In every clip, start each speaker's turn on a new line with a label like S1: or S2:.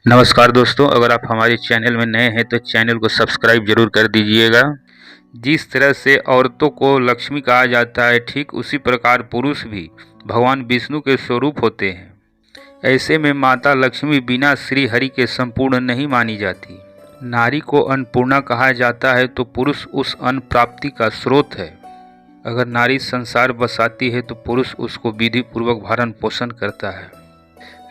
S1: नमस्कार दोस्तों, अगर आप हमारे चैनल में नए हैं तो चैनल को सब्सक्राइब जरूर कर दीजिएगा। जिस तरह से औरतों को लक्ष्मी कहा जाता है, ठीक उसी प्रकार पुरुष भी भगवान विष्णु के स्वरूप होते हैं। ऐसे में माता लक्ष्मी बिना श्री हरि के संपूर्ण नहीं मानी जाती। नारी को अन्नपूर्णा कहा जाता है तो पुरुष उस अन्न प्राप्ति का स्रोत है। अगर नारी संसार बसाती है तो पुरुष उसको विधि पूर्वक भरण पोषण करता है।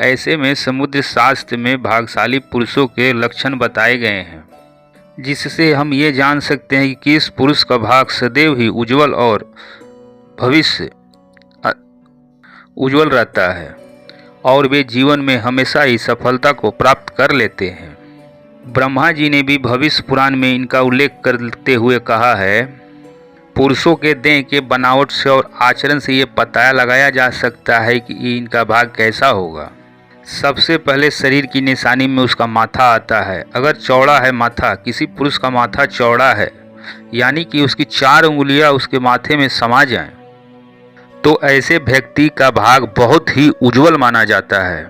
S1: ऐसे में समुद्र शास्त्र में भाग्यशाली पुरुषों के लक्षण बताए गए हैं, जिससे हम ये जान सकते हैं कि किस पुरुष का भाग सदैव ही उज्जवल और भविष्य उज्जवल रहता है और वे जीवन में हमेशा ही सफलता को प्राप्त कर लेते हैं। ब्रह्मा जी ने भी भविष्य पुराण में इनका उल्लेख करते हुए कहा है, पुरुषों के देह के बनावट से और आचरण से ये पता लगाया जा सकता है कि इनका भाग कैसा होगा। सबसे पहले शरीर की निशानी में उसका माथा आता है। अगर चौड़ा है माथा, किसी पुरुष का माथा चौड़ा है, यानी कि उसकी 4 उंगलियां उसके माथे में समा जाएं, तो ऐसे व्यक्ति का भाग बहुत ही उज्जवल माना जाता है।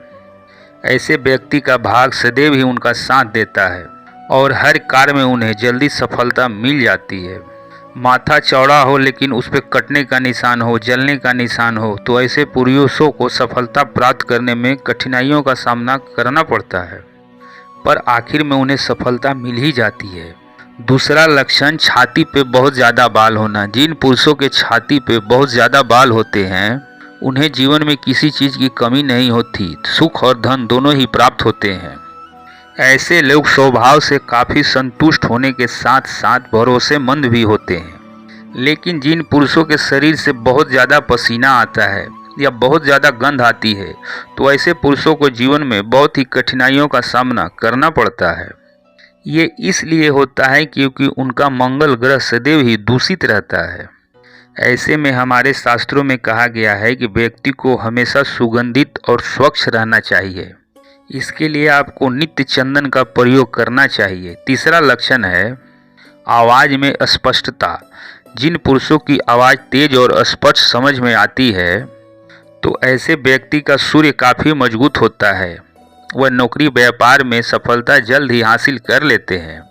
S1: ऐसे व्यक्ति का भाग सदैव ही उनका साथ देता है और हर कार्य में उन्हें जल्दी सफलता मिल जाती है। माथा चौड़ा हो लेकिन उस पर कटने का निशान हो, जलने का निशान हो, तो ऐसे पुरुषों को सफलता प्राप्त करने में कठिनाइयों का सामना करना पड़ता है, पर आखिर में उन्हें सफलता मिल ही जाती है। दूसरा लक्षण, छाती पे बहुत ज़्यादा बाल होना। जिन पुरुषों के छाती पे बहुत ज़्यादा बाल होते हैं, उन्हें जीवन में किसी चीज़ की कमी नहीं होती, सुख और धन दोनों ही प्राप्त होते हैं। ऐसे लोग स्वभाव से काफ़ी संतुष्ट होने के साथ साथ भरोसेमंद भी होते हैं। लेकिन जिन पुरुषों के शरीर से बहुत ज़्यादा पसीना आता है या बहुत ज़्यादा गंध आती है, तो ऐसे पुरुषों को जीवन में बहुत ही कठिनाइयों का सामना करना पड़ता है। ये इसलिए होता है क्योंकि उनका मंगल ग्रह सदैव ही दूषित रहता है। ऐसे में हमारे शास्त्रों में कहा गया है कि व्यक्ति को हमेशा सुगंधित और स्वच्छ रहना चाहिए। इसके लिए आपको नित्य चंदन का प्रयोग करना चाहिए। तीसरा लक्षण है आवाज़ में स्पष्टता। जिन पुरुषों की आवाज़ तेज और स्पष्ट समझ में आती है, तो ऐसे व्यक्ति का सूर्य काफ़ी मजबूत होता है। वह नौकरी व्यापार में सफलता जल्द ही हासिल कर लेते हैं।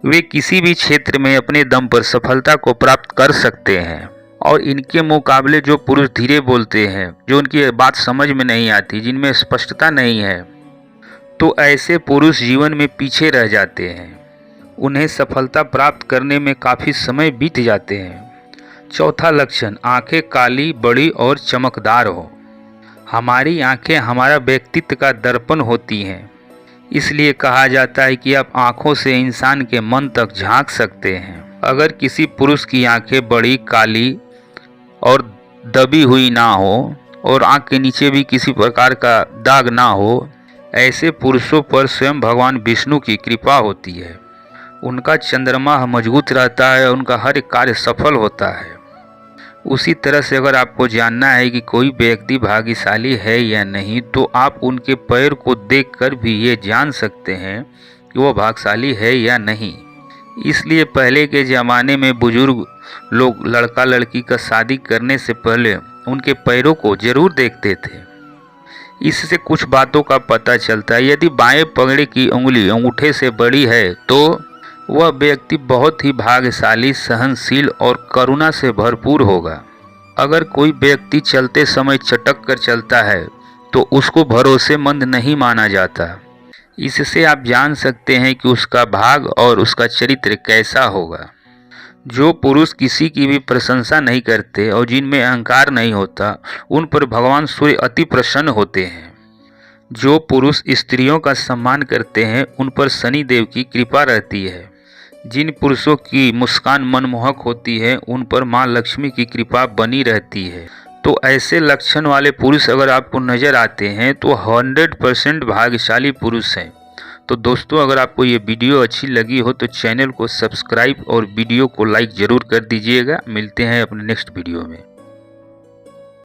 S1: वे किसी भी क्षेत्र में अपने दम पर सफलता को प्राप्त कर सकते हैं। और इनके मुकाबले जो पुरुष धीरे बोलते हैं, जो उनकी बात समझ में नहीं आती, जिनमें स्पष्टता नहीं है, तो ऐसे पुरुष जीवन में पीछे रह जाते हैं। उन्हें सफलता प्राप्त करने में काफ़ी समय बीत जाते हैं। चौथा लक्षण, आंखें काली, बड़ी और चमकदार हो। हमारी आंखें हमारा व्यक्तित्व का दर्पण होती हैं। इसलिए कहा जाता है कि आप आंखों से इंसान के मन तक झांक सकते हैं। अगर किसी पुरुष की आंखें बड़ी, काली और दबी हुई ना हो और आंख के नीचे भी किसी प्रकार का दाग ना हो, ऐसे पुरुषों पर स्वयं भगवान विष्णु की कृपा होती है। उनका चंद्रमा मजबूत रहता है, उनका हर कार्य सफल होता है। उसी तरह से अगर आपको जानना है कि कोई व्यक्ति भाग्यशाली है या नहीं, तो आप उनके पैर को देखकर भी ये जान सकते हैं कि वो भाग्यशाली है या नहीं। इसलिए पहले के ज़माने में बुजुर्ग लोग लड़का लड़की का शादी करने से पहले उनके पैरों को जरूर देखते थे। इससे कुछ बातों का पता चलता है। यदि बाएं पगड़ी की उंगली अंगूठे से बड़ी है, तो वह व्यक्ति बहुत ही भाग्यशाली, सहनशील और करुणा से भरपूर होगा। अगर कोई व्यक्ति चलते समय चटक कर चलता है, तो उसको भरोसेमंद नहीं माना जाता। इससे आप जान सकते हैं कि उसका भाग और उसका चरित्र कैसा होगा। जो पुरुष किसी की भी प्रशंसा नहीं करते और जिनमें अहंकार नहीं होता, उन पर भगवान सूर्य अति प्रसन्न होते हैं। जो पुरुष स्त्रियों का सम्मान करते हैं, उन पर शनि देव की कृपा रहती है। जिन पुरुषों की मुस्कान मनमोहक होती है, उन पर माँ लक्ष्मी की कृपा बनी रहती है। तो ऐसे लक्षण वाले पुरुष अगर आपको नज़र आते हैं, तो 100% भाग्यशाली पुरुष हैं। तो दोस्तों, अगर आपको ये वीडियो अच्छी लगी हो तो चैनल को सब्सक्राइब और वीडियो को लाइक ज़रूर कर दीजिएगा। मिलते हैं अपने नेक्स्ट वीडियो में।